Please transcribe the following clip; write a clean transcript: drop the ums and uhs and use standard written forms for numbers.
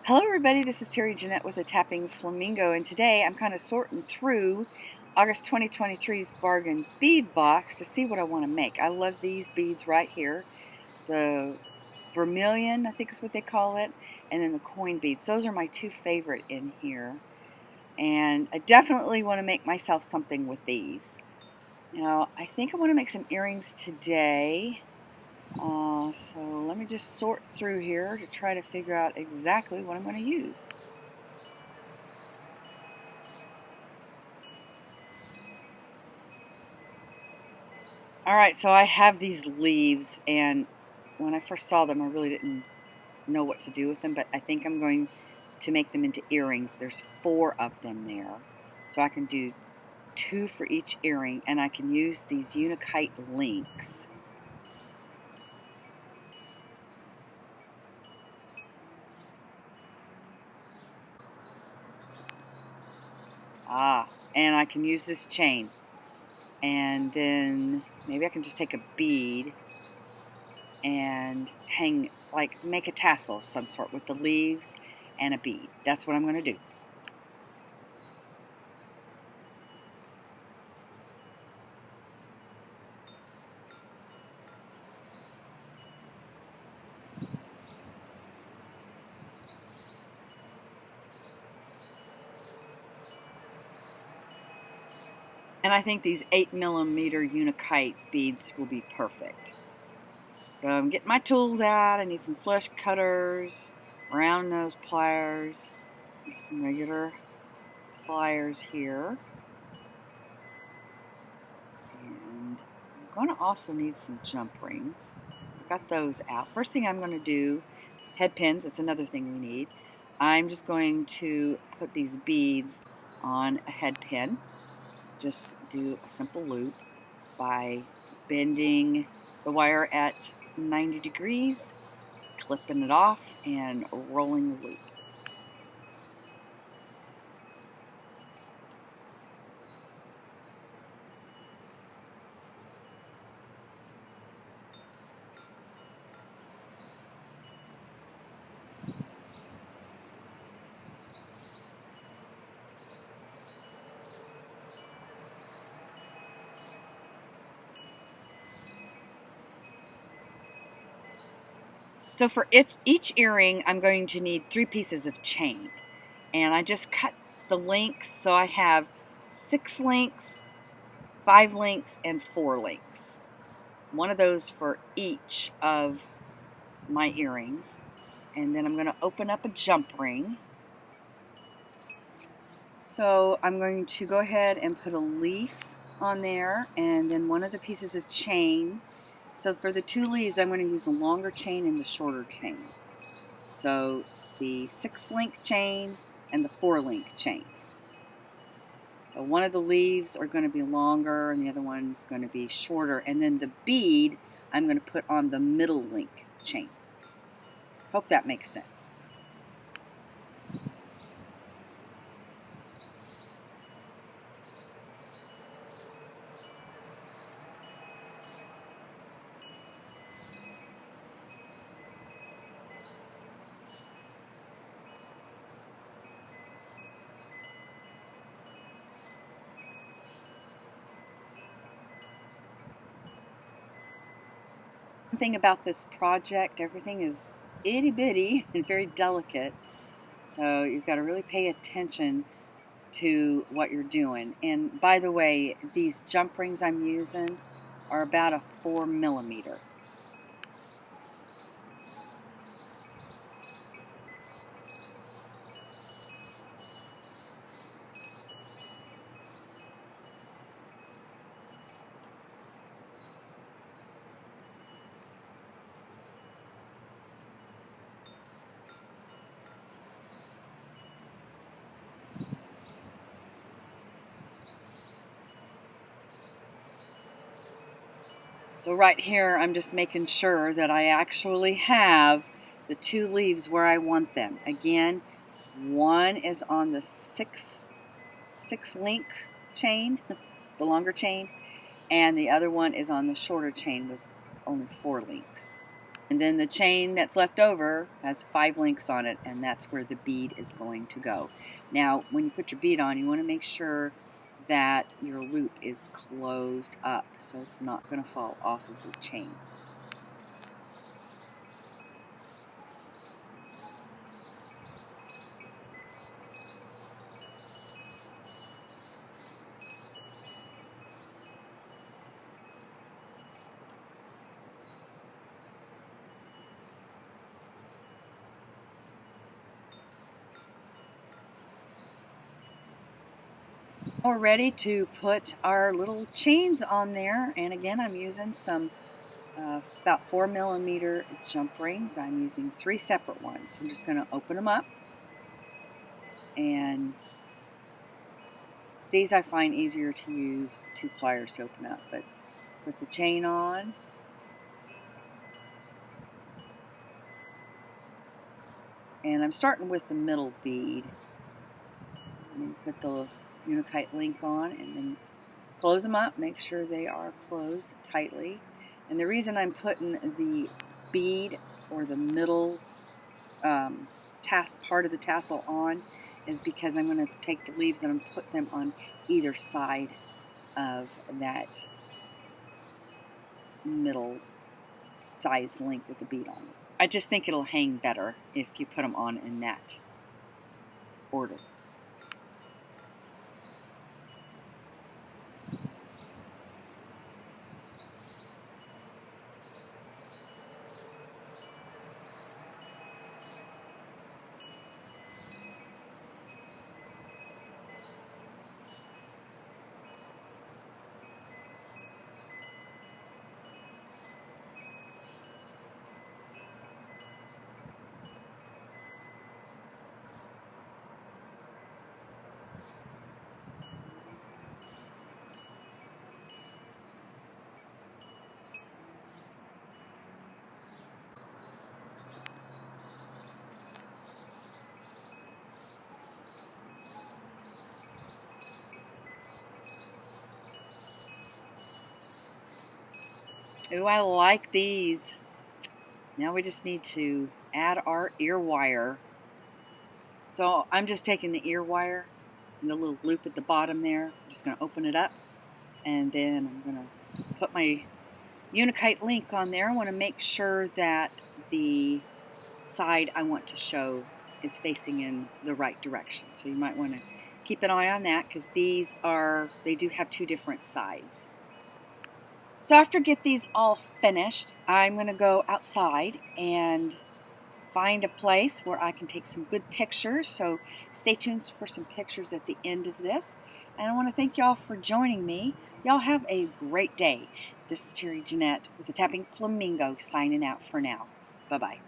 Hello everybody, this is Terry Jeanette with a Tapping Flamingo, and today I'm kind of sorting through August 2023's bargain bead box to see what I want to make. I love these beads right here. The vermilion, I think is what they call it, and then the coin beads. Those are my two favorite in here. And I definitely want to make myself something with these. Now, I think I want to make some earrings today. So let me just sort through here to try to figure out exactly what I'm going to use. Alright, so I have these leaves, and when I first saw them I really didn't know what to do with them, but I think I'm going to make them into earrings. There's 4 of them there, so I can do 2 for each earring, and I can use these Unikite links. And I can use this chain, and then maybe I can just take a bead and hang, like make a tassel of some sort with the leaves and a bead. That's what I'm going to do. And I think these 8mm Unikite beads will be perfect. So I'm getting my tools out. I need some flush cutters, round nose pliers, just some regular pliers here. And I'm going to also need some jump rings. I've got those out. First thing I'm going to do, head pins, it's another thing we need. I'm just going to put these beads on a head pin. Just do a simple loop by bending the wire at 90 degrees, clipping it off, and rolling the loop. So for each earring, I'm going to need 3 pieces of chain. And I just cut the links, so I have 6 links, 5 links, and 4 links. One of those for each of my earrings. And then I'm going to open up a jump ring. So I'm going to go ahead and put a leaf on there, and then one of the pieces of chain. So for the 2 leaves, I'm going to use a longer chain and the shorter chain. So the 6-link chain and the 4-link chain. So one of the leaves are going to be longer and the other one's going to be shorter. And then the bead I'm going to put on the middle link chain. Hope that makes sense. One thing about this project, everything is itty bitty and very delicate, so you've got to really pay attention to what you're doing. And by the way, these jump rings I'm using are about a 4mm. So right here, I'm just making sure that I actually have the 2 leaves where I want them. Again, one is on the 6-link chain, the longer chain, and the other one is on the shorter chain with only 4 links. And then the chain that's left over has 5 links on it, and that's where the bead is going to go. Now, when you put your bead on, you want to make sure that your loop is closed up so it's not going to fall off of the chain. We're ready to put our little chains on there, and again I'm using some about 4mm jump rings. I'm using 3 separate ones. I'm just going to open them up, and these I find easier to use 2 pliers to open up, but put the chain on. And I'm starting with the middle bead. And then put the Unikite link on and then close them up. Make sure they are closed tightly. And the reason I'm putting the bead or the middle part of the tassel on is because I'm going to take the leaves and put them on either side of that middle size link with the bead on. I just think it'll hang better if you put them on in that order. Ooh, I like these. Now we just need to add our ear wire. So I'm just taking the ear wire and the little loop at the bottom there. I'm just going to open it up, and then I'm going to put my Unikite link on there. I want to make sure that the side I want to show is facing in the right direction. So you might want to keep an eye on that because they do have 2 different sides. So after I get these all finished, I'm going to go outside and find a place where I can take some good pictures. So stay tuned for some pictures at the end of this. And I want to thank y'all for joining me. Y'all have a great day. This is Terry Jeanette with the Tapping Flamingo signing out for now. Bye-bye.